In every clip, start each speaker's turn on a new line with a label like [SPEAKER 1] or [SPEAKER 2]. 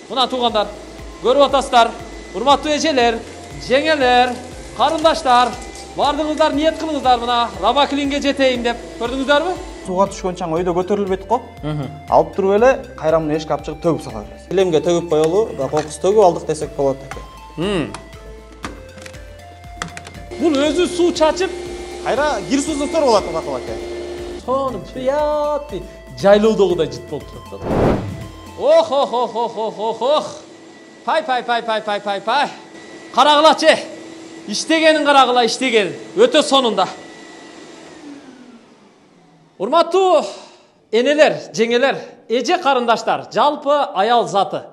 [SPEAKER 1] Мына туугандар, көрүп атасыздар. Урматтуу эжелер, жеңелер, карындаштар, бардыңыздар ниет кылыңыздар мына Рабаклинге жетейин деп. Көрдүңүздөрбү?
[SPEAKER 2] Сууга түшкөн чаң өйдө көтөрүлбөйт го. Алып туруп эле кайрамын эшикке алып чыгып төгүп сала беребиз.
[SPEAKER 3] Килемге төгүп коелу, кокус төгүп алдык десек болот экен.
[SPEAKER 1] Бул өзү суу чачып,
[SPEAKER 2] Кайра кир суусун сор болот Бакыл ака.
[SPEAKER 1] сонун приятный жайлоодогудай жыт болуп турат да. Ох. Пай. Карагылачы. İştegенин карагыла, иштеген. Өтө сонунда. Урматтуу энелер, жеңелер, эже карындаштар, жалпы аял заты.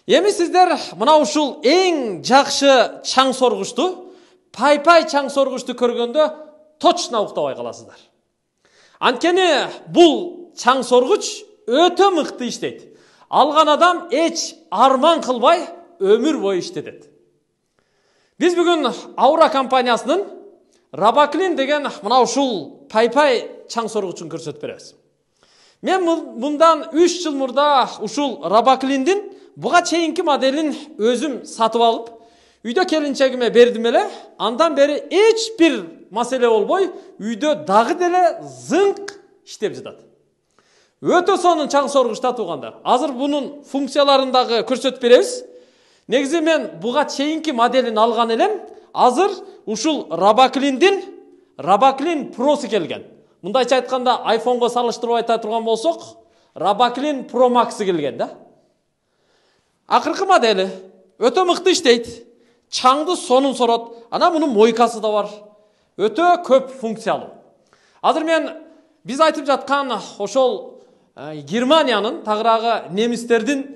[SPEAKER 1] Эми сиздер мына ушул эң жакшы чаң соргучту, пай чаң соргучту көргөндө точно уктабай каласыздар. Анткени бул чаң соргуч өтө мыкты иштейт. Алган адам эч арман кылбай өмүр бою иштетет. Биз бүгүн Аура компаниясынын Рабаклин деген мына ушул пай чаң соргучун көрсөтүп беребиз. Мен мындан 3 жыл мурда ушул Рабаклиндин буга чейинки моделин өзүм сатып алып, үйдө келинчегиме бердим эле. Андан бери эч бир маселе болбой, үйдө дагы деле зыңк иштеп жатат. Өтө сонун чаң соргучта туугандар. Азыр бунун функцияларын дагы көрсөтүп беребиз. Негизи мен буга чейинки моделин алган элем. Азыр ушул Рабаклиндин Рабаклин Pro'су келген. Мындайча айтканда, iPhone'го салыштырып айта турган болсок, Рабаклин Pro Max'ы келген да. Акыркы модели өтө мыкты иштейт. Чаңды сонун сорот. Ана мунун мойкасы да бар. Өтө көп функциялуу. Азыр биз айтып жаткан ошол Германиянын, тагыраагы немистердин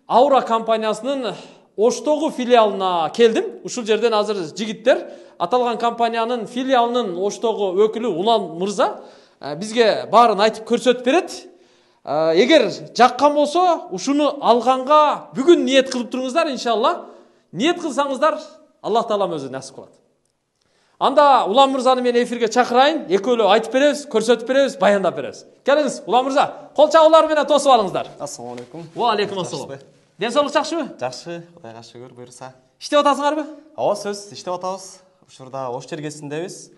[SPEAKER 1] Аура компаниясынын Оштогу филиалына келдим. Ушул жерден азыр жигиттер аталган компаниянын филиалынын Оштогу өкүлү Улан мырза бизге баарын айтып көрсөтүп берет. Эгер жаккан болсо, ушуну алганга бүгүн ниет кылып туруңуздар, иншалла. Ниет кылсаңыздар, Аллах Таалам өзү насип кылат. Анда Улан мырзаны мен эфирге чакырайын, экөөлөө айтып беребиз, көрсөтүп беребиз, баяндап беребиз. Келиңиз, Улан мырза, кол чабуулар менен тосуп алыңыздар.
[SPEAKER 2] Ассаламу алейкум.
[SPEAKER 1] Ва алейкум ассалам. Ден соолук жакшыбы?
[SPEAKER 2] Жакшы, Кудайга шүгүр, буйрса.
[SPEAKER 1] Иштеп атасыңарбы?
[SPEAKER 2] Ооба, сөз иштеп атабыз. Ушурда Ош жергесиндебиз.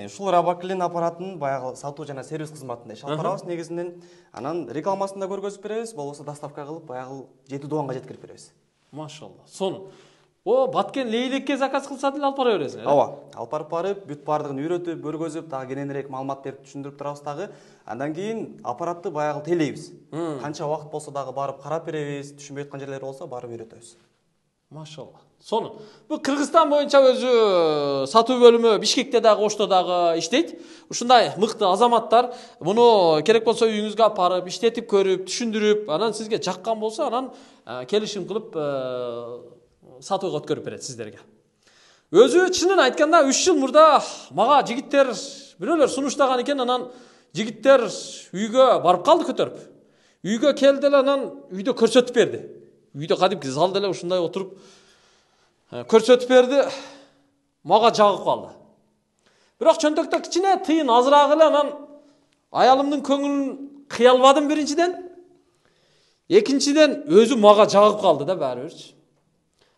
[SPEAKER 2] Ушул Рабаклин аппаратын баягы сатуу жана сервис кызматында иш алып барабыз негизинен. Анан рекламасын да көргөзүп беребиз, болбосо доставка кылып баягы 7 дубанга жеткирип беребиз.
[SPEAKER 1] Машалла. Сонун. Баткен Лейлекке заказ кылса деле алып бара бересиң.
[SPEAKER 2] Ооба, алып барып, бүт бардыгын үйрөтүп, көргөзүп, дагы кененирээк маалымат берип түшүндүрүп турабыз дагы. Андан кийин аппаратты баягы тейлейбиз. Канча убакыт болсо дагы барып карап беребиз, түшүнбөй аткан жерлери болсо барып үйрөтөбүз.
[SPEAKER 1] Машалла. Сонун. Бул Кыргызстан боюнча өзү сатуу бөлүмү Бишкекте дагы, Ошто дагы иштейт. Ушундай мыкты азаматтар муну керек болсо үйүңүзгө алып барып, иштетип көрүп, түшүндүрүп, анан сизге жаккан болсо, анан келишим кылып сатууга өткөрүп берет сиздерге. Өзү чынын айтканда 3 жыл мурда мага жигиттер бирөөлөр сунуштаган экен, анан жигиттер үйгө барып калды көтөрүп. Үйгө келди эле, анан үйдө көрсөтүп берди. Үйдө кадимки залда эле ушундай отуруп көрсөтүп берди. Мага жагып калды. Бирок чөнтөктө кичине тыйын азыраак эле, анан аялымдын көңүлүн кыя албадым биринчиден. Экинчиден өзү мага жагып калды да баарыбирчи.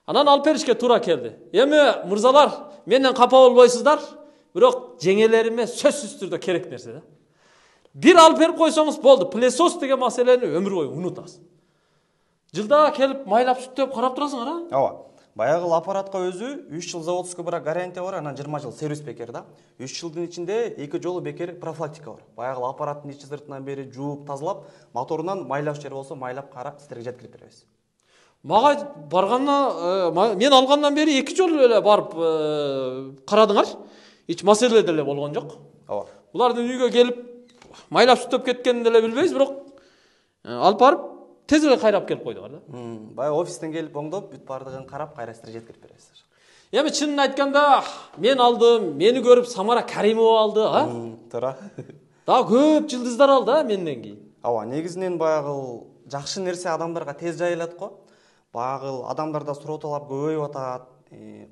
[SPEAKER 1] Анан алып беришке туура келди. Эми мырзалар, менден капа болбойсуздар, бирок жеңелериме сөзсүз түрдө керек нерсе да. Бир алып берип койсоңуз болду, пылесос деген маселени өмүр бою унутасыз. Жылда келип майлап сүттөп карап турасыңар, а?
[SPEAKER 2] Ооба. Баягы аппаратка өзү 3 жыл заводской бара гарантия бар, анан 20 жыл сервис бекер да. 3 жылдын ичинде 2 жолу бекер профилактика бар. Баягы аппараттын ичи сыртынан бери жууп, тазалап, моторунан майлаш жери болсо майлап карап сиздерге жеткирип беребиз.
[SPEAKER 1] Мага баргандан, мен алгандан бери 2 жолу эле барып карадыңар. Эч маселе деле болгон жок.
[SPEAKER 2] Ооба.
[SPEAKER 1] Булардын үйгө келип майлап сүттөп кеткенин деле билбейбиз, бирок алып барып тез эле кайрап келип койдуңар да.
[SPEAKER 2] Баягы офистен келип оңдоп, бүт бардыгын карап, кайра сиздерге жеткирип беребиз.
[SPEAKER 1] Эми чынын айтканда, мен алдым, мени көрүп Самара Каримова алды, а?
[SPEAKER 2] Туура.
[SPEAKER 1] Дагы көп жылдыздар алды, а, менден кийин.
[SPEAKER 2] Ооба, негизинен баягы жакшы нерсе адамдарга тез жайылат го. Баягы адамдарда суроталап көбөйүп атат.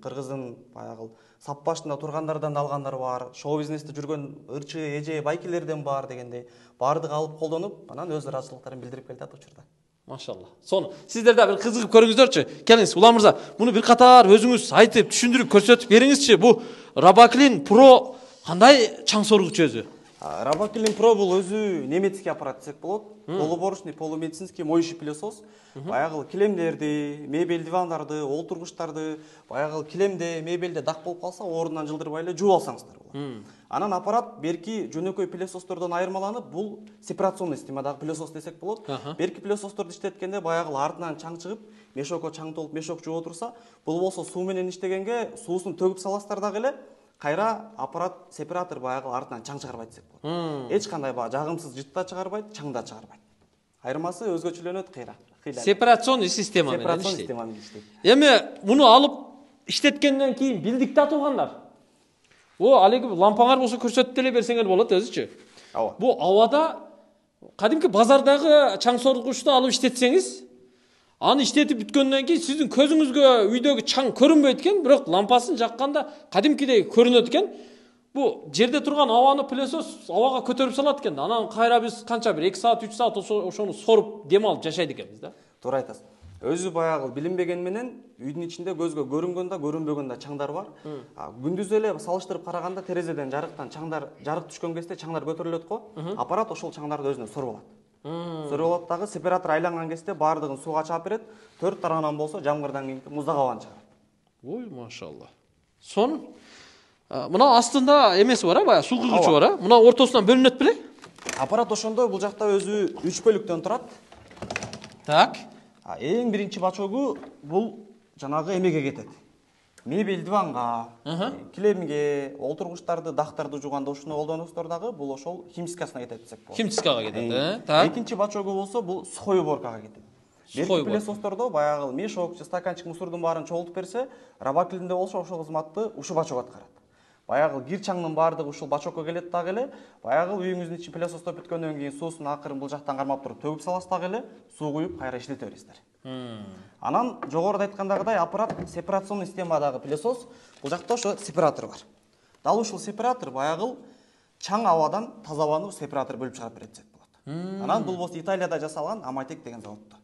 [SPEAKER 2] Кыргыздын баягы сап башында тургандардан алгандар бар, шоу бизнесте жүргөн ырчы, эже, байкелерден бар дегендей, бардыгы алып колдонуп, анан өз ыраазычылыктарын билдирип келатат учурда.
[SPEAKER 1] Машалла. Соны сиздер да бир кызыгып көрүңүздөрчү. Келиңиз, Улан мырза, муну бир катар өзүңүз айтып, түшүндүрүп, көрсөтүп бериңизчи. Бу Robaklin Pro кандай чаң соргучу өзү?
[SPEAKER 2] Robaklin Pro бул өзү немецкий аппарат десек болот. Полуборочный, полумедицинский моющий пылесос. Баягы килемдерди, мебель дивандарды, олтургучтарды, баягы килемде, мебелде дак болуп калса, ордунан жылдырбай эле жууп алсаңыздар болот. Анан аппарат берки жөнөкөй пылесостордон айырмаланып, бул сепарационный системадагы пылесос десек болот. Берки пылесосторду иштеткенде баягы артынан чаң чыгып, мешокко чаң толуп мешок жууп отурса, бул болсо суу менен иштегенге суусун төгүп саласыздар дагы эле, кайра аппарат сепаратор баягы артынан чаң чыгарбайт десек болот. Эч кандай баягы жагымсыз жыт да чыгарбайт, чаң да чыгарбайт. Айырмасы өзгөчөлөнөт кыйра.
[SPEAKER 1] Сепарационный система менен
[SPEAKER 2] Сепарационный
[SPEAKER 1] иштейт.
[SPEAKER 2] система менен иштейт.
[SPEAKER 1] Эми муну алып иштеткенден кийин билдик да туугандар. Алеги лампаңар болсо көрсөтүп деле берсеңер болот өзүчү.
[SPEAKER 2] Ооба.
[SPEAKER 1] Бу абада кадимки базардагы чаң соргучту алып иштетсеңиз, аны иштетип бүткөндөн кийин сиздин көзүңүзгө үйдөгү чаң көрүнбөйт экен, бирок лампасын жакканда кадимкидей көрүнөт экен. Бу жерде турган абаны пылесос абага көтөрүп салат экен. Анан кайра биз канча бир 2 саат, 3 саат ошону соруп дем алып жашайт экенбиз да.
[SPEAKER 2] Туура айтасыз. Өзү баягы билинбеген менен үйдүн ичинде көзгө көрүнгөн да, көрүнбөгөн да чаңдар бар. Күндүз эле салыштырып караганда терезеден жарыктан чаңдар, жарык түшкөн кезде чаңдар көтөрүлөт го. Аппарат ошол чаңдарды өзүнө соруп алат. Соруп алат дагы сепаратор айланган кезде баардыгын сууга чаап берет. Төрт тарабынан болсо жамгырдан кийинки муздак абаны чыгарат.
[SPEAKER 1] Ой, машалла. Сон мына астында эмеси бар, баягы суу кыйгычы бар, мына ортосунан бөлүнөт беле?
[SPEAKER 2] Аппарат ошондо бул жакта өзү 3 бөлүктөн турат.
[SPEAKER 1] Так.
[SPEAKER 2] Эң биринчи бачогу бул жанагы эмеге кетет. Мебель диванга, килемге, олтургучтарды, дактарды жууганда ушуну колдоносуздар дагы, бул ошол химчисткасына кетет десек болот.
[SPEAKER 1] Химчисткага кетет, так.
[SPEAKER 2] Экинчи бачогу болсо бул сухой уборкага кетет. Берки пылесостордо баягы мешок, стаканчык, мусордун баарын чогултуп берсе, Robaklинде болсо ошол кызматты ушул бачок аткарат. Баягы кир чаңдын баардыгы ушул бачокко келет дагы эле, баягы үйүңүздүн ичин пылесостоп бүткөндөн кийин суусун акырын бул жактан кармап туруп төгүп саласыз дагы эле, суу куюп кайра иштете бересиздер. Анан жогоруда айткандагыдай аппарат сепарационный системадагы пылесос, бул жакта ошо сепаратор бар. Дал ушул сепаратор баягы чаң абадан таза абаны сепаратор бөлүп чыгарып берет десек болот. Анан бул болсо Италияда жасалган Amatec деген заводдо.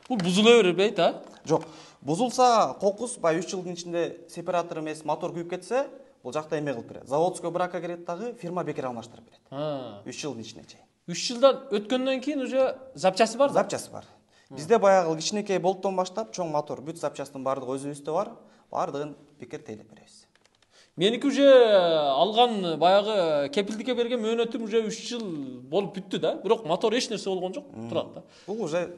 [SPEAKER 1] Бул бузула бербейт,
[SPEAKER 2] Жок. Бузулса, кокус бай 3 жылдын ичинде сепаратор эмес, мотор күйүп кетсе, бул жакта эме кылып берет. Заводской бракка кирет дагы, фирма бекер алмаштырып берет. 3 жылдын ичине чейин.
[SPEAKER 1] 3 жылдан өткөндөн кийин уже запчасы бар?
[SPEAKER 2] Запчасы бар. Бизде баягы кичинекей болттон баштап чоң мотор, бүт запчастын баардыгы өзүбүздө бар. Баардыгын бекер тейлеп беребиз.
[SPEAKER 1] Меники уже алган баягы кепилдикке берген мөөнөтүм уже 3 жыл болуп бүттү да, бирок мотор эч нерсе болгон жок, турат да.
[SPEAKER 2] Бул уже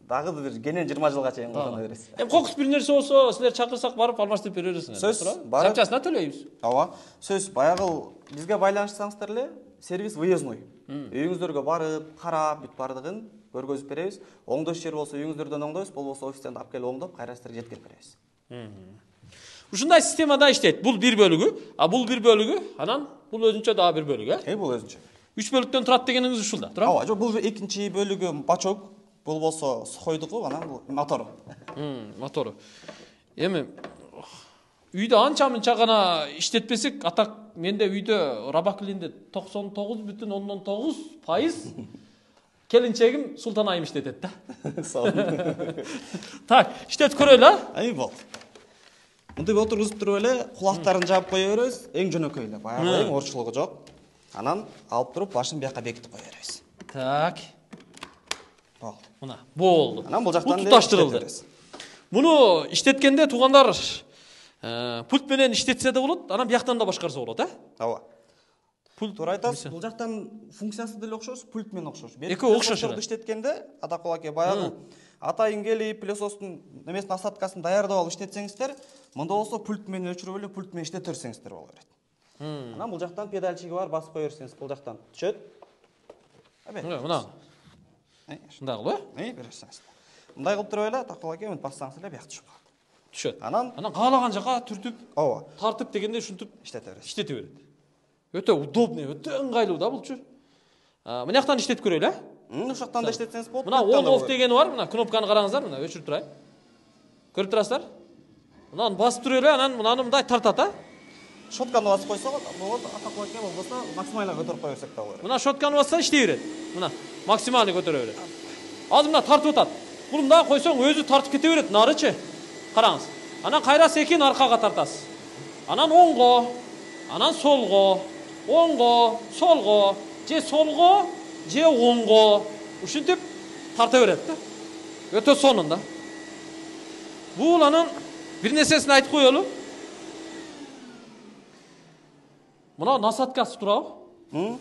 [SPEAKER 2] дагы бир кенен 20 жылга чейин колдоно бересиз.
[SPEAKER 1] Эми кокус бир нерсе болсо, силер чакырсак барып алмаштырып бере бересиңер.
[SPEAKER 2] Сөз,
[SPEAKER 1] запчасына төлөйбүз.
[SPEAKER 2] Ооба. Сөз, баягы бизге байланышсаңыздар эле, сервис выездной. Үйүңүздөргө барып, карап, бүт баардыгын көргөзүп беребиз. Оңдош жер болсо үйүңүздөрдөн оңдойбуз, болбосо офистен алып келип оңдоп, кайра силерге жеткирип беребиз.
[SPEAKER 1] Ушундай системада иштейт. Бул бир бөлүгү, бул бир бөлүгү, анан бул өзүнчө дагы бир бөлүгү,
[SPEAKER 2] Бул өзүнчө.
[SPEAKER 1] 3 бөлүктөн турат дегениңиз ушул да, туурабы?
[SPEAKER 2] Ооба, жок, бул экинчи бөлүгү бачок, бул болсо сухойдугу, анан бул мотору.
[SPEAKER 1] Мотору. Эми үйдө анча-мынча гана иштетпесек, атак менде үйдө Robaklинде 99,9% келинчегим Султан айым иштетет да.
[SPEAKER 2] Сау.
[SPEAKER 1] Так, иштетип көрөлү,
[SPEAKER 2] Болду. Мынтип отургузуп туруп эле, кулактарын жаап кое беребиз, эң жөнөкөй эле, баягы эң орчулугу жок. Анан алып туруп башын бияка бекитип кое беребиз.
[SPEAKER 1] Так.
[SPEAKER 2] Болду.
[SPEAKER 1] Мына, болду.
[SPEAKER 2] Анан бул жактан
[SPEAKER 1] туташтырылды. Муну иштеткенде туугандар пульт менен иштетсе да болот, анан бияктан да башкарса болот,
[SPEAKER 2] Ооба. Пульт туура айтасыз. Бул жактан функциясы деле окшош, пульт менен окшош.
[SPEAKER 1] Экөө окшош.
[SPEAKER 2] Иштеткенде Атакулаке баягы атайын келип, пылесостун немесин насаткасын даярдап алып иштетсеңиздер, мында болсо пульт менен өчүрүп эле, пульт менен иштете берсеңиздер боло берет. Анан бул жактан педальчиги бар, басып кое берсеңиз, бул жактан түшөт.
[SPEAKER 1] Мына. Мындай кылып,
[SPEAKER 2] бересиңиз. Мындай кылып туруп эле, Атакулаке мынтип бассаңыз эле бияк түшүп калат.
[SPEAKER 1] Түшөт.
[SPEAKER 2] Анан
[SPEAKER 1] каалаган жака түртүп,
[SPEAKER 2] ооба,
[SPEAKER 1] тартып дегенде ушинтип
[SPEAKER 2] иштете бересиз.
[SPEAKER 1] иштете берет. Өтө удобный, өтө ыңгайлуу да булчу. Мына жактан иштетип көрөлү,
[SPEAKER 2] Ушул жактан да иштетсеңиз болот.
[SPEAKER 1] Мына on off дегени бар, мына кнопканы караңыздар, мына өчүрүп турайын. Көрүп турасыздар? Мынаны басып туруп эле, анан мынаны мындай тартат,
[SPEAKER 2] Шотканы басып койсо болот, Атакулаке болбосо максимально көтөрүп кое берсек да болот.
[SPEAKER 1] Мына шотканы басса иштей берет. Мына максималный көтөрө берет. Азыр мына тартып атат. Бул мындай койсоң өзү тартып кете берет, нарычы. Караңыз. Анан кайра секин аркага тартасыз. Анан оңго, анан солго, оңго, солго, же солго, же оңго. Ушинтип тарта берет да. Өтө сонунда. Бул анан бир нерсесин айтып коелу. Мына насаткасы турабы?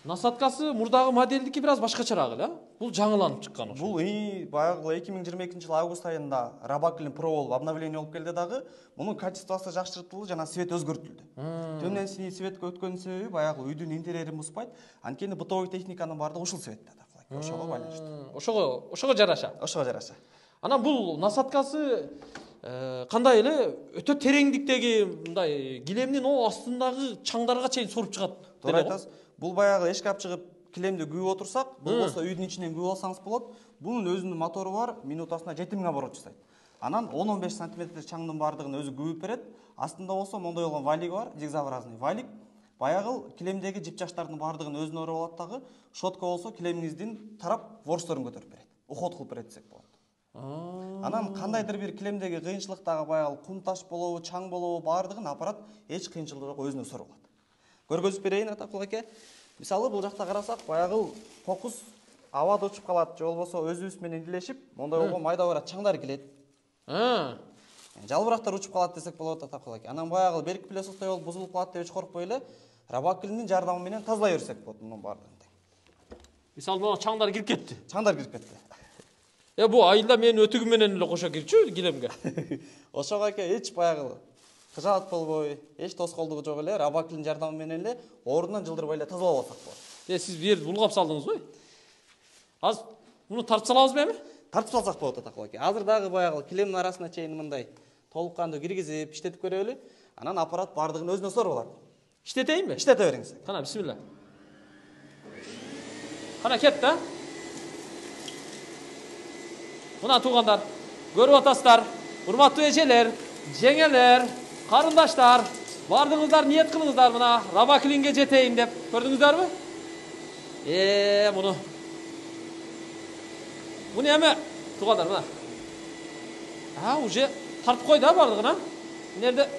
[SPEAKER 1] Насаткасы мурдагы моделдики бир аз башкачараак эле. Бул жаңыланып чыккан ошо.
[SPEAKER 2] Бул баягы 2022 жыл август айында Robaklin Pro болуп обновление болуп келди дагы. Мунун качествосы жакшыртылды жана свет өзгөртүлдү. Төмөн синий светке өткөнүн себеби баягы үйдүн интерьерин бузбайт. Анткени бытовой техниканын баардыгы ушул светте да. Ошого байланыштуу.
[SPEAKER 1] Ошого жараша.
[SPEAKER 2] Ошого жараша.
[SPEAKER 1] Анан бул насаткасы кандай эле өтө тереңдиктеги мындай килемдин о астындагы чаңдарга чейин соруп чыгат.
[SPEAKER 2] Туура айтасыз. Бул баягы эшкап чыгып килемди күйүп отурсак, болбосо үйдүн ичинен күйүп алсаңыз болот. Бунун өзүнүн мотору бар, минутасына 7000 оборот жасайт. Анан 10-15 см чаңдын баардыгын өзү күйүп берет. Астында болсо мондой болгон валик бар, зигзообразный валик. Баягы килемдеги жипчаштардын баардыгын өзүнө өөрөп алат дагы, шотка болсо килемиңиздин тарап ворсторун көтөрүп берет. Уход кылып берет десек болот. Анан кандайдыр бир килемдеги кыйынчылыктагы баягы кум таш болобу, чаң болобу баардыгын аппарат эч кыйынчылыгы жок өзүнө сорулат. Көргөзүп берейин Атакул аке. Мисалы бул жакта карасак, баягы кокус абада учуп калат, же болбосо өзүбүз менен илешип, мондой болгон майда-бара чаңдар келет. Жалбырактар учуп калат десек болот Атакул аке. Анан баягы берки пылесостой болуп бузулуп калат деп эч коркпой эле, Robaklинин жардамы менен тазалай берсек болот мунун баардыгын.
[SPEAKER 1] Мисалы могу чаңдар кирип кетти.
[SPEAKER 2] Чаңдар кирип кетти.
[SPEAKER 1] Бу айылда менин өтүгүм менен эле кошо кирчү килемге.
[SPEAKER 2] Ошого аке эч баягы кыжаат болбой, эч тоскоолдугу жок эле, Robaklин жардамы менен эле ордунан жылдырбай эле тазалап алсак болот.
[SPEAKER 1] Сиз бу жерди булгап салдыңызбы? Азыр муну тартып салабызбы эми?
[SPEAKER 2] Тартып салсак болот Атакул аке. Азыр дагы баягы килемдин арасына чейин мындай толук кандуу киргизип, иштетип көрөлү. Анан аппарат баардыгын өзүнө соруп алат.
[SPEAKER 1] Иштетейинби?
[SPEAKER 2] Иштете бериңиз.
[SPEAKER 1] Кана, бисмилла. Кана кет да. Мына туугандар, көрүп атасыздар. Урматтуу эжелер, жеңелер, карындаштар, бардыгыңыздар ниет кылыңыздар мына Robaklинге жетейин деп. Көрдүңүздөрбү? Муну. Муну эми туугандар мына. Уже тартып кой да бардыгына. Мынерде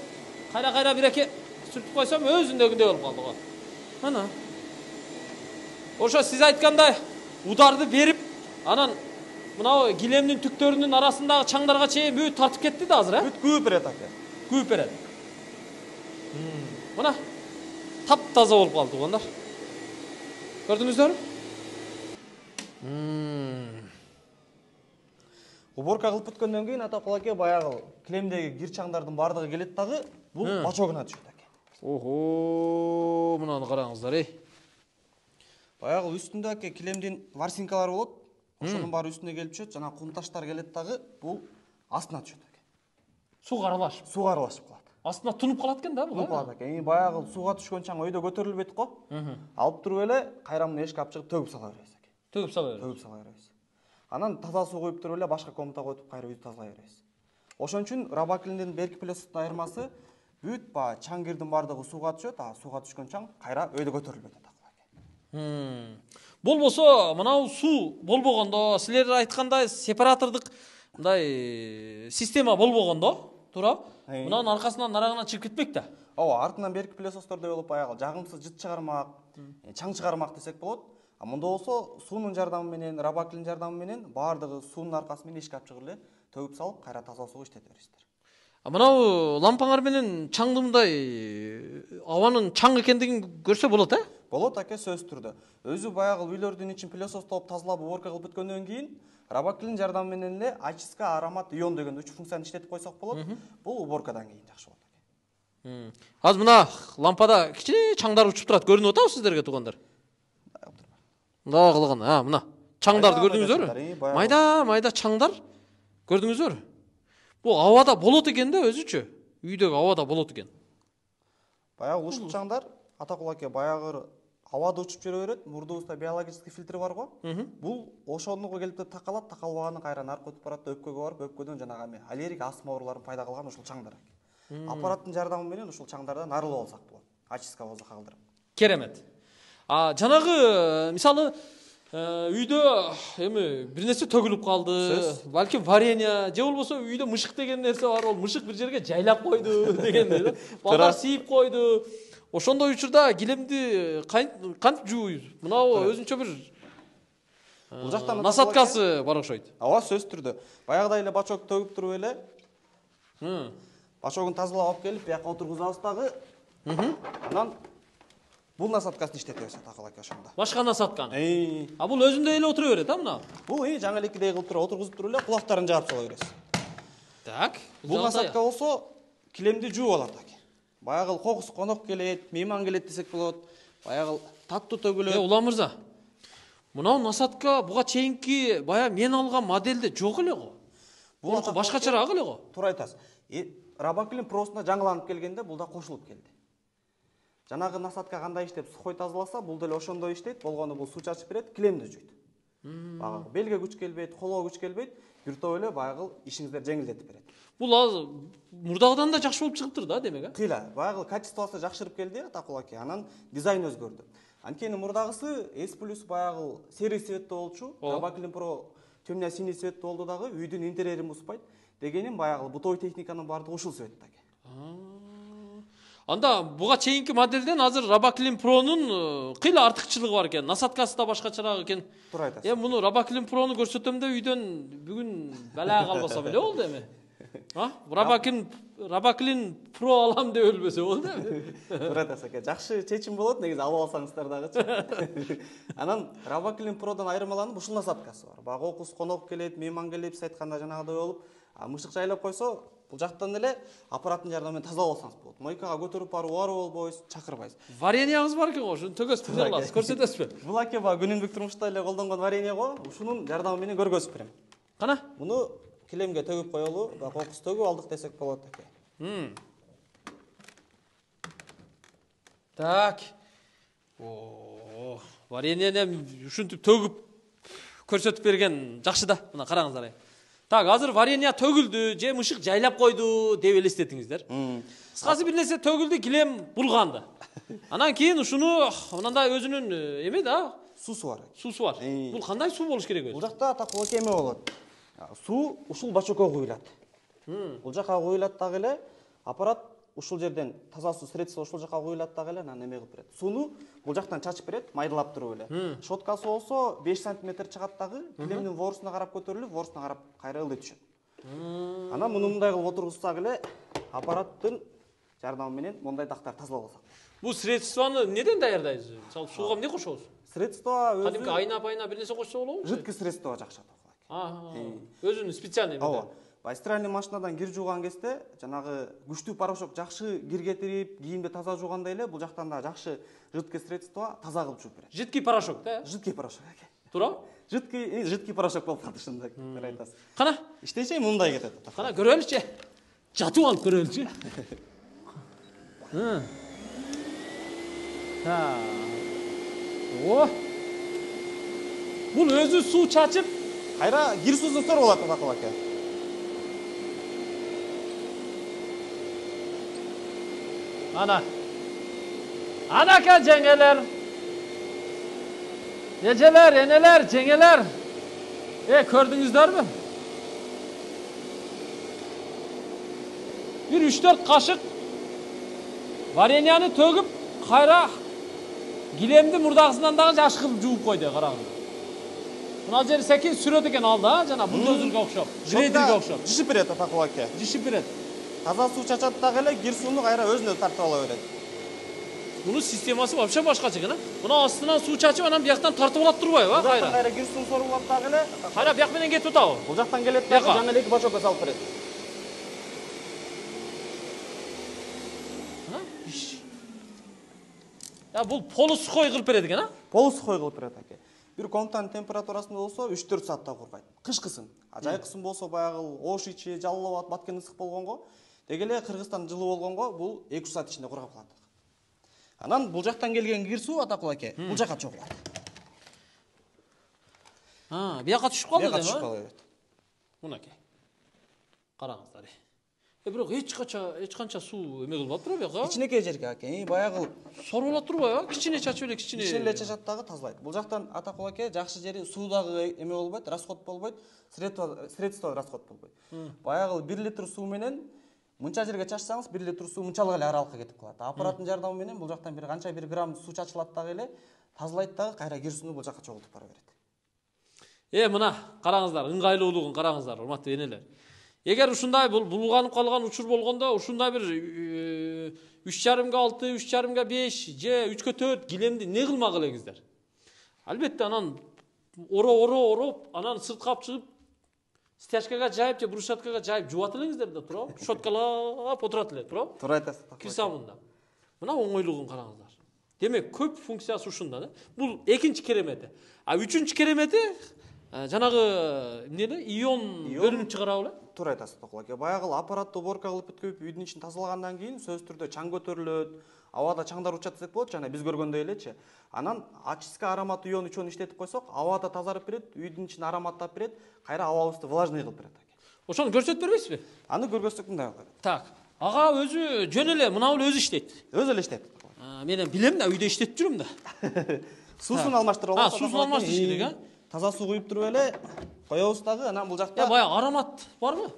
[SPEAKER 1] кайра бир эки сүртүп койсом өзүндөгүндөй болуп калды го. Мына. Ошо сиз айткандай ударды берип, анан мына килемдин түктөрүнүн арасындагы чаңдарга чейин бүт тартып кетти да азыр,
[SPEAKER 2] Бүт күйүп берет аке.
[SPEAKER 1] Күйүп берет. Мына таптаза болуп калды туугандар. Көрдүңүздөрбү?
[SPEAKER 2] Уборка кылып бүткөндөн кийин Атакул аке баягы килемдеги кир чаңдардын баардыгы келет дагы, бул бачогуна түшөт аке.
[SPEAKER 1] Мынаны караңыздар,
[SPEAKER 2] Баягы үстүндө аке килемдин ворсинкалары болот. Ошонун баары үстүнө келип түшөт, жана кум таштар келет дагы, бул астына түшөт аке.
[SPEAKER 1] Сууга аралашып.
[SPEAKER 2] Сууга аралашып калат.
[SPEAKER 1] Астына тунуп калат экен да бул.
[SPEAKER 2] Тунуп калат аке. Баягы сууга түшкөн чаң өйдө көтөрүлбөйт го. Алып туруп эле кайра муну эшкап чыгып төгүп сала беребиз аке.
[SPEAKER 1] Төгүп сала
[SPEAKER 2] беребиз. Анан таза суу куюп туруп эле башка комнатага өтүп кайра үйдү тазалай беребиз. Ошон үчүн Robaklиндин берки пылесостун айырмасы бүт чаң кирдин баардыгы сууга түшөт, сууга түшкөн чаң кайра өйдө көтөрүлбөйт Атакул аке.
[SPEAKER 1] Болбосо мынау суу болбогондо, силер айткандай сепаратордук мындай система болбогондо, туурабы? Мынанын аркасынан нарагынан чыгып кетпек да.
[SPEAKER 2] Ооба, артынан берки пылесостордой болуп баягы жагымсыз жыт чыгармак, чаң чыгармак десек болот. Мында болсо суунун жардамы менен, Robaklин жардамы менен баардыгы суунун аркасы менен эшкап чыгып эле төгүп салып, кайра таза сууга иштете бересиздер.
[SPEAKER 1] Мынау лампаңар менен чаңды мындай абанын чаң экендигин көрсө болот,
[SPEAKER 2] Болот аке, сөзсүз түрдө. Өзү баягы үйлөрдүн ичин пылесостоп тазалап уборка кылып бүткөндөн кийин Robaklин жардамы менен эле очистка, аромат, ион деген 3 функцияны иштетип койсок болот. Бул уборкадан кийин жакшы болот аке.
[SPEAKER 1] Азыр мына лампада кичине чаңдар учуп турат, көрүнүп атабы сиздерге туугандар? Мындай кылган, мына чаңдарды көрдүңүздөрбү? Майда чаңдар көрдүңүздөрбү? Бул абада болот экен да өзүчө. Үйдөгү абада болот экен.
[SPEAKER 2] Баягы ушул чаңдар Атакул аке баягы абада учуп жүрө берет. Мурдубузда биологический фильтр бар го. Бул ошондуга келип такалат, такалбаганы кайра наркы өтүп барат, өпкөгө барып, өпкөдөн жанагы аллерик, астма ооруларын пайда кылган ушул чаңдар аке. Аппараттын жардамы менен ушул чаңдардан арылып алсак болот. Очистка болсо калдырып.
[SPEAKER 1] Керемет. Жанагы мисалы Үйдө эми бир нерсе төгүлүп калды. Балким варенье же болбосо үйдө мышык деген нерсе бар. Ол мышык бир жерге жайлап койду дегендей. Балдар сийип койду. Ошондой учурда килемди кантип жууйбуз? Мынабу өзүнчө бир
[SPEAKER 2] Бул жактан
[SPEAKER 1] насаткасы бар окшойт.
[SPEAKER 2] Ооба, сөзсүз түрдө. Баягыдай эле бачок төгүп туруп эле. Бачогун тазалап алып келип, бияка отургузабыз дагы. Анан бул насаткасын иштетебиз атакалак ошондо.
[SPEAKER 1] Башка насатканы. Бул өзүндө эле отура берет, мына.
[SPEAKER 2] Бул жаңы элекидей кылып туруп отургузуп туруп эле кулактарын жаап сала бересиз.
[SPEAKER 1] Так.
[SPEAKER 2] Бул насатка болсо килемди жууп алат аке. Баягы кокус конок келет, мейман келет десек болот. Баягы таттуу төгүлөт.
[SPEAKER 1] Улан мырза. Мынау насатка буга чейинки бая мен алган модельде жок эле го. Бул башкачараак эле го.
[SPEAKER 2] Туура айтасыз. Рабаклин Про'суна жаңыланып келгенде бул да кошулуп келди. Жанагы насатка кандай иштеп сухой тазаласа, бул деле ошондой иштейт. Болгону бул суу чачып берет, килемди жуйт. Баягы белге күч келбейт, колго күч келбейт. Бир топ эле баягы ишиңиздерди жеңилдетип берет.
[SPEAKER 1] Бул азыр мурдагыдан да жакшы болуп чыгыптыр да, демек, а?
[SPEAKER 2] Кыйла, баягы качествосы жакшырып келди, Такулаке. Анан дизайн өзгөрдү. Анткени мурдагысы S+ баягы серый цветте болчу. Рабаклин Pro темно-синий цветте болду дагы, үйдүн интерьерин бузбайт. Дегеним баягы бутовой техниканын баардыгы ушул цветте аке.
[SPEAKER 1] Анда буга чейинки моделден азыр Рабаклин Pro'нун кыйла артыкчылыгы бар экен. Насаткасы да башкачараак экен.
[SPEAKER 2] Туура айтасыз.
[SPEAKER 1] Эми муну Рабаклин Pro'ну көрсөтөм деп үйдөн бүгүн бала калбаса беле болду эми. Рабаклин Pro алам деп өлбөсө болду эми.
[SPEAKER 2] Туура айтасыз аке. Жакшы чечим болот, негизи алып алсаңыздар дагычы. Анан Рабаклин Pro'дон айырмаланып ушул насаткасы бар. Баягы кокус конок келет, мейман келип, сиз айтканда жанагыдай болуп, мышык жайлап койсо, бул жактан эле аппараттын жардамы менен тазалап алсаңыз болот. Мойкага көтөрүп барып болбойсуз, чакырбайсыз.
[SPEAKER 1] Вареньяңыз бар экен го, ушуну төгөсүп бере аласыз, көрсөтөсүзбү?
[SPEAKER 2] Бул аке баа күнүмдүк турмушта эле колдонгон варенье го, ушунун жардамы менен көргөзүп берем.
[SPEAKER 1] Кана?
[SPEAKER 2] Муну килемге төгүп коелу, кокус төгүп алдык десек болот аке.
[SPEAKER 1] Так. Вареньени ушинтип төгүп көрсөтүп берген жакшы да. Мына караңыздар. Так, азыр варенье төгүлдү, же мышык жайлап койду деп элестетиңиздер. Кыскасы бир нерсе төгүлдү, килем булганды. Анан кийин ушуну мындай өзүнүн эме да,
[SPEAKER 2] суусу бар.
[SPEAKER 1] Суусу бар. Бул кандай суу болуш керек өзү?
[SPEAKER 2] Бул жакта Такулаке эме болот. Суу ушул бачокко куюлат. Бул жака куюлат дагы эле, аппарат ушул жерден таза суу средство ушул жака куюлат дагы эле, анан эме кылып берет. Сууну бул жактан чачып берет, майдалап туруп эле. Шоткасы болсо 5 см чыгат дагы, килемдин ворусуна карап көтөрүлүп, ворусуна карап кайра ылдый түшөт. Анан муну мындай кылып отургузсак эле, аппараттын жардамы менен мондай дактар тазалап алсак.
[SPEAKER 1] Бул средствону неден даярдайсыз? Мисалы сууга эмне кошобуз?
[SPEAKER 2] Средство өзү
[SPEAKER 1] кадимки айна бир нерсе кошсо болобу?
[SPEAKER 2] Жидкий средство жакшы
[SPEAKER 1] Такулаке. Өзүнүн специальный.
[SPEAKER 2] Ооба. Стиральный машинадан кир жууган кезде жанагы күчтүү порошок жакшы кир кетирип, кийимди таза жуугандай эле, бул жактан да жакшы жидкий средство таза кылып жууп берет.
[SPEAKER 1] Жидкий порошок да?
[SPEAKER 2] Жидкий порошок аке.
[SPEAKER 1] Туура?
[SPEAKER 2] Жидкий порошок болуп калды ушундай. Туура айтасыз.
[SPEAKER 1] Кана?
[SPEAKER 2] Иштечи мындай кетет.
[SPEAKER 1] Кана көрөлүчү. Жатып алып көрөлүчү. Бул өзү суу чачып,
[SPEAKER 2] кайра кир суусун сор болот Такулаке.
[SPEAKER 1] Anaka cengeler. Geceler, eneler, cengeler. Gördünüzler mi? Bir 3-4 kaşık varenyanı tögüp kayra gilemdi murdağısından daha jaş kılıp juup koydu karağın. Buna jeri sekin süröt eken aldı ha jana buldoozerге окшоп, грейдерге окшоп.
[SPEAKER 2] Жишип берет Такулаке.
[SPEAKER 1] Жишип берет.
[SPEAKER 2] Таза суу чачат дагы эле, кир сууну кайра өзүнө тартып ала берет.
[SPEAKER 1] Bunun системасы вообще башкача экен, а? Мына астынан суу чачып, анан бияктан тартып алат турбайбы, а? Кайра.
[SPEAKER 2] Кайра кир сууну соруп алат дагы эле.
[SPEAKER 1] Кайра бияк менен кетип атабы?
[SPEAKER 2] Бул жактан келет дагы жаңы эки бачокко салып берет.
[SPEAKER 1] Ya бул полусухой кылып берет экен, а?
[SPEAKER 2] Полусухой кылып берет аке. Бир комнатанын температурасында болсо 3-4 саатта кургайт. Кышкысын. Жайкысын болсо баягы ош ичи жалалап баткен ысык болгонго, деги эле Кыргызстан жылуу болгонго бул 2 саат ичинде кургап калат. Анан бул жактан келген кир суу Такулаке бул жака чогулат.
[SPEAKER 1] Бияка түшүп калды
[SPEAKER 2] дейм, а?
[SPEAKER 1] Мынакей. Караңыздар. Бирок эч канча суу эме кылбап тура бияка.
[SPEAKER 3] Кичинекей жерге аке. Баягы
[SPEAKER 1] Сорулуп алат турбайбы? Кичине чачып эле кичине.
[SPEAKER 3] кичине эле чачат дагы тазалайт. Бул жактан атакул аке жакшы жери суудагы эме болбойт, расход болбойт, средство расход болбойт. Баягы 1 литр суу менен мынча жерге чачсаңыз 1 литр суу мынчалык эле аралыкка кетип калат. Аппараттын жардамы менен бул жактан бир канча 1 грамм суу чачылат дагы эле тазалайт дагы кайра кир сууну бул жакка чогултуп бара берет.
[SPEAKER 1] Мына караңыздар, ыңгайлуулугун караңыздар, урматтуу энелер. Эгер ушундай булганып калган учур болгондо, ушундай бир 3,5га 6, 3,5га 5 же 3кө 4 килемди не кылмак элеңиздер? Албетте анан ороп, анан сыртка алып чыгып, стяжкага жайып же брусчаткага жайып жуат элеңиздер да, туурабы? Щоткалап отурат эле, туурабы?
[SPEAKER 3] Туура айтасыз.
[SPEAKER 1] Кир сабында. Мына оңойлугун караңыздар. Демек, көп функциясы ушунда да. Бул экинчи керемети. А үчүнчү керемети жанагы эмнеде? Ион бөлүм чыгарабы эле?
[SPEAKER 2] Туура айтасыз Токул аке. Баягы уборка кылып бүткөп үйдүн ичин тазалагандан кийин сөзсүз түрдө чаң көтөрүлөт, абада чаңдар учат десек болот, жана биз көргөндөй элечи. Анан очистка аромат ион үчүн иштетип койсок, абада тазарып берет, үйдүн ичин ароматтап берет, кайра абабызды влажный кылып берет аке.
[SPEAKER 1] Ошону көрсөтүп бербейсизби?
[SPEAKER 2] Аны көргөзсөк мындай болот.
[SPEAKER 1] Так. Ага өзү жөн эле мына бул өзү иштейт.
[SPEAKER 2] Өзү эле иштейт.
[SPEAKER 1] Мен билем да, үйдө иштетип жүрүм да.
[SPEAKER 2] Суусун алмаштырып алат.
[SPEAKER 1] Суусун алмаштырыш керек, а?
[SPEAKER 2] Таза суу куюп туруп эле коебуз дагы, анан бул жакта
[SPEAKER 1] Баягы аромат барбы?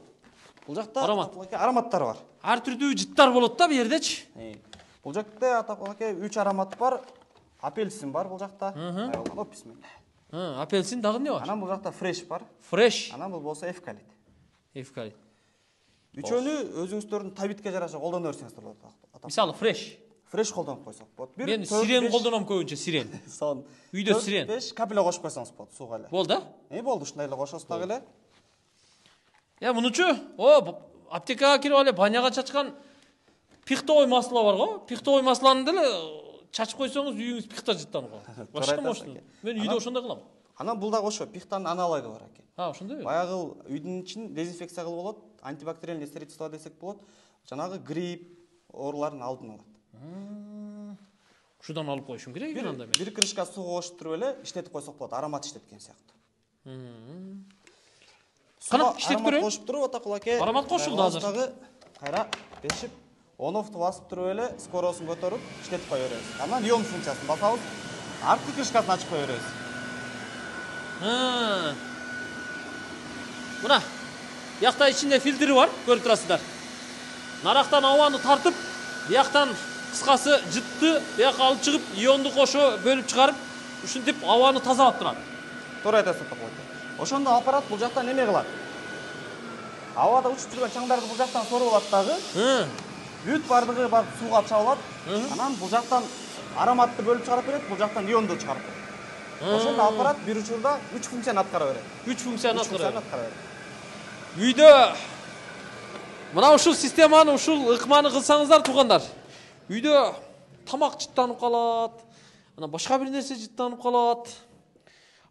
[SPEAKER 2] бул жакта
[SPEAKER 1] Аромат.
[SPEAKER 2] Ароматтар бар.
[SPEAKER 1] Ар түрдүү жыттар болот да бу жердечи.
[SPEAKER 2] Бул жакта Атакул аке 3 аромат бар. Апельсин бар бул жакта. Бисмилла.
[SPEAKER 1] Апельсин дагы эмне бар?
[SPEAKER 2] Анан бул жакта фреш бар.
[SPEAKER 1] Фреш.
[SPEAKER 2] Анан бул болсо эвкалипт.
[SPEAKER 1] Эвкалипт.
[SPEAKER 2] Үчөөнү өзүңүздөрдүн табитке жараша колдоно берсеңиздер болот.
[SPEAKER 1] Мисалы фреш.
[SPEAKER 2] Фреш колдонуп койсок болот.
[SPEAKER 1] Мен сирен колдоном көбүнчө, сирен.
[SPEAKER 2] Сон.
[SPEAKER 1] Үйдө сирен.
[SPEAKER 2] 5 капля кошуп койсоңуз болот сууга эле.
[SPEAKER 1] Болду?
[SPEAKER 2] Болду, ушундай эле кошосуз дагы эле.
[SPEAKER 1] Мунучу, аптекага кирип эле баняга чачкан пихтовый масло бар го. Пихтовый маслону деле чачып койсоңуз үйүңүз пихта жыттанып калат. Башка мошун. Мен үйдө ошондой кылам.
[SPEAKER 2] Анан бул дагы ошо пихтанын аналогу бар аке.
[SPEAKER 1] Ошондойбу?
[SPEAKER 2] Баягы үйдүн ичин дезинфекция кылып болот, антибактериальный средство десек болот. Жанагы грипп ооруларын алдын алат.
[SPEAKER 1] Ушудан алып коюшум керек экен анда мен.
[SPEAKER 2] Бир крышка сууга кошуп туруп эле иштетип койсок болот, аромат иштеткен сыяктуу.
[SPEAKER 1] Кана иштетип көрөйүн.
[SPEAKER 2] Кошуп туруп Атакул аке.
[SPEAKER 1] Аромат кошулду азыр.
[SPEAKER 2] Дагы кайра бешип, он-оффту басып туруп эле скоросун көтөрүп иштетип кое беребиз. Анан ион функциясын басабыз, арткы крышкасын ачып кое беребиз.
[SPEAKER 1] Мына, бияқта ичинде фильтри бар, көрүп турасыздар. Нарактан абаны тартып, бияктан кыскасы жытты, бияка алып чыгып, ионду кошо бөлүп чыгарып, ушинтип абаны тазалап турат.
[SPEAKER 2] Туура айтасыз Токул аке. Ошондо аппарат бул жактан эме кылат. Абада учуп жүргөн чаңдарды бул жактан соруп алат дагы. Бүт бардыгы барып сууга чабылат. Анан бул жактан ароматты бөлүп чыгарып берет, бул жактан ионду чыгарып берет. Ошондо аппарат бир учурда 3 функцияны аткара берет.
[SPEAKER 1] 3 функцияны аткара берет.
[SPEAKER 2] берет.
[SPEAKER 1] Үйдө мына ушул системаны, ушул ыкманы кылсаңыздар туугандар. Үйдө тамак жыттанып калат, анан башка бир нерсе жыттанып калат.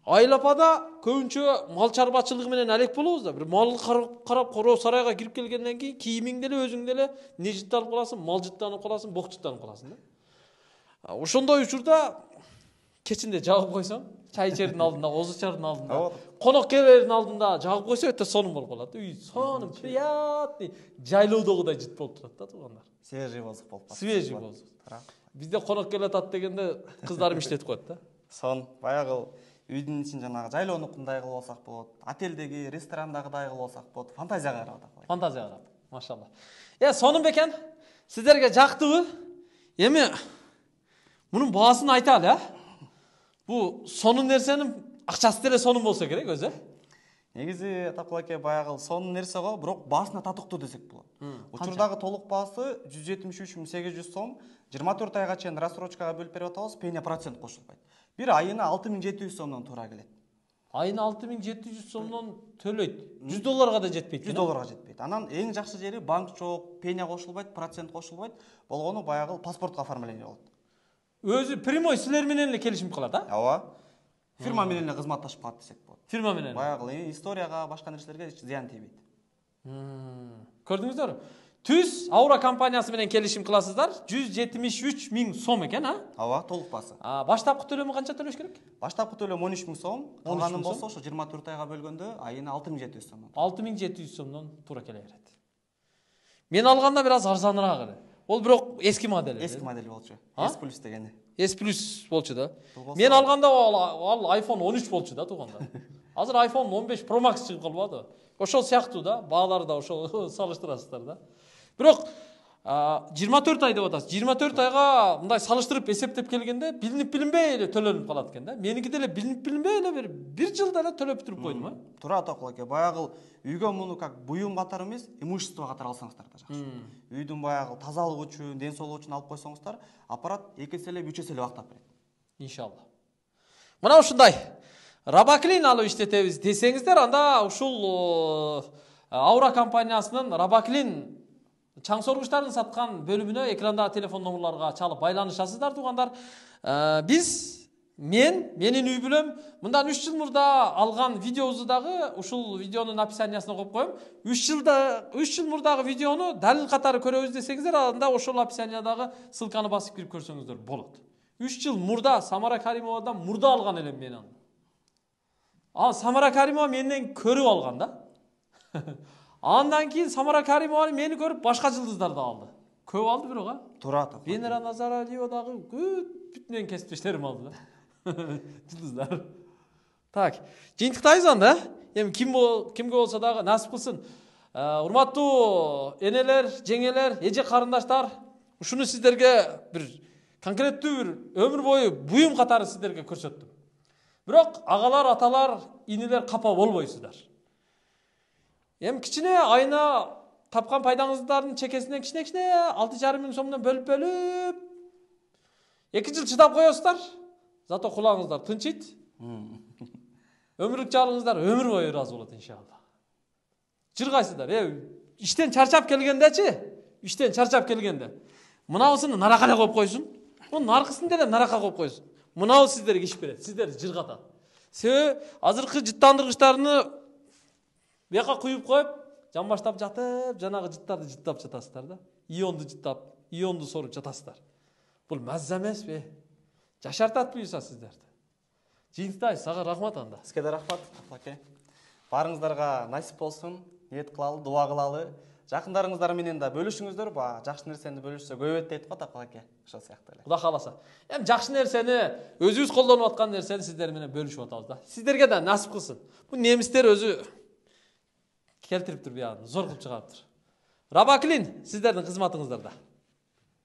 [SPEAKER 1] Айлапада көбүнчө мал чарбачылыгы менен алек болобуз да. Бир мал карап короо сарайга кирип келгенден кийин кийимиң деле өзүң деле не жыттанып каласың, мал жыттанып каласың, бок жыттанып каласың да. Ошондой учурда кечинде жагып койсоң, чай ичердин алдында, оозу чардын алдында, конок келердин алдында жагып койсо өтө сонун болуп калат. Үй сонун, приятный, жайлоодогудай жыт болуп турат да туугандар.
[SPEAKER 2] Свежий воздух болуп калат.
[SPEAKER 1] Свежий воздух. Бизде конок келе атат дегенде кыздарым иштетип коет да.
[SPEAKER 2] Сон баягы үйдүн ичин жанагы жайлоонукундай кылып алсак болот, отелдеги, ресторандагыдай кылып алсак болот, фантазияга карап атат.
[SPEAKER 1] Фантазияга карап, машалла. Сонун бекен, сиздерге жактыбы? Эми мунун баасын айталы, Бу сонун нерсенин акчасы деле сонун болсо керек өзү.
[SPEAKER 2] Негизи Атакул аке баягы сонун нерсе го, бирок баасына татыктуу десек болот. Учурдагы толук баасы 173.800 сом, 24 айга чейин рассрочкага бөлүп берип атабыз, пеня процент кошулбайт. Бир айына 6.700 сомдон туура келет.
[SPEAKER 1] Айына 6.700 сомдон төлөйт. $100 да жетпейт.
[SPEAKER 2] $100 жетпейт. Анан эң жакшы жери банк жок, пеня кошулбайт, процент кошулбайт. Болгону баягы паспортко оформление болот.
[SPEAKER 1] Өзү прямой силер менен эле келишим кылат, а?
[SPEAKER 2] Ооба. Фирма менен эле кызматташып калат десек болот.
[SPEAKER 1] Фирма менен.
[SPEAKER 2] Баягы историяга, башка нерселерге зыян тийбейт.
[SPEAKER 1] Көрдүңүздөрбү? Түз Аура компаниясы менен келишим кыласыздар. 173.000 сом экен, а?
[SPEAKER 2] Ооба, толук баасы.
[SPEAKER 1] Баштапкы төлөмү канча төлөш керек?
[SPEAKER 2] Баштапкы төлөм 13.000 сом. Калганын болсо ошо 24 айга бөлгөндө айына 6.700 сом.
[SPEAKER 1] 6.700 сомдон туура келе берет. Мен алганда бир аз арзаныраак эле. Ол бирок эски модель.
[SPEAKER 2] Эски модель болчу. S плюс дегени.
[SPEAKER 1] S Plus болчу да. Мен алганда ал iPhone 13 болчу да тууганда. Азыр iPhone 15 Pro Max чыгып калбады. Ошол сыяктуу да, баалары да ошол салыштырасыздар да. Бирок 24 ай деп атасыз. 24 айга мындай салыштырып эсептеп келгенде билинип билинбей эле төлөнүп калат экен да. Меники деле билинип билинбей эле бир жылда эле төлөп бүтүрүп койдум а.
[SPEAKER 2] Туура Атакул аке, баягы үйгө муну как буюм катары эмес, имущество катары алсаңыздар да жакшы. Үйдүн баягы тазалыгы үчүн, ден соолугу үчүн алып койсоңуздар, аппарат 2 эсе эле 3 эсе эле убактап берет.
[SPEAKER 1] Иншалла. Мына ушундай Рабаклин алып иштетебиз десеңиздер, анда ушул Аура компаниясынын Рабаклин чаң соргучтарын саткан бөлүмүнө экрандагы телефон номерларга чалып байланышасыздар туугандар. Менин үй бүлөм мындан 3 жыл мурда алган видеобузду дагы ушул видеонун описаниясына коюп коем. 3 жыл мурдагы видеону далил катары көрөбүз десеңиздер, анда ошол описаниядагы ссылканы басып кирип көрсөңүздөр болот. 3 жыл мурда Самара Каримовадан мурда алган элем мен аны. Ал Самара Каримова менден көрүп алган да. Андан кийин Самара Каримова мени көрүп башка жылдыздар да алды. Көп алды бирок а.
[SPEAKER 2] Туура Атакул.
[SPEAKER 1] Венера Назаралиева дагы бүтүнөн кесиптештерим алды да. Жылдыздар. Так, жыйынтыктайбыз анда. Эми кимге болсо дагы насип кылсын. Урматтуу энелер, жеңелер, эже карындаштар, ушуну сиздерге бир конкреттүү бир өмүр бою буюм катары сиздерге көрсөттүм. Бирок агалар, аталар, инилер капа болбойсуздар. Эми кичине айына тапкан пайдаңыздардын чекесинен кичине 6,5 миң сомдон бөлүп 2 жыл чыдап коесуздар. Зато кулаңыздар тынчыйт. Өмүрлүк жарыңыздар өмүр бою ыраазы болот иншалла. Жыргайсыздар. Иштен чарчап келгенде. Мынабысын наракка коюп койсун. Мунун аркысын деле наракка коюп койсун. Мынабы сиздерге иш берет. Сиздерди жыргатат. Себеби азыркы жыттандыргычтарны бияка куюп коюп, жан баштап жатып, жанагы жыттарды жыттап жатасыздар да. Ионду жыттап, ионду соруп жатасыздар. Бул маза эмеспи? Жашартат буюрса сиздерди. Жыйынтыктайбыз, сага рахмат анда.
[SPEAKER 2] Сизге да рахмат Атакул аке. Баарыңыздарга насип болсун, ниет кылалы, дуа кылалы. Жакындарыңыздар менен да бөлүшүңүздөр, жакшы нерсени бөлүшсө көбөйөт дейт го Атакул аке. Ошол сыяктуу эле.
[SPEAKER 1] Кудай кааласа. Эми жакшы нерсени, өзүбүз колдонуп аткан нерсени сиздер менен бөлүшүп атабыз да. Сиздерге да насип кылсын. Бул немистер өзү келтириптир буягын, зор кылып чыгарыптыр. Рабаклин сиздердин кызматыңыздарда.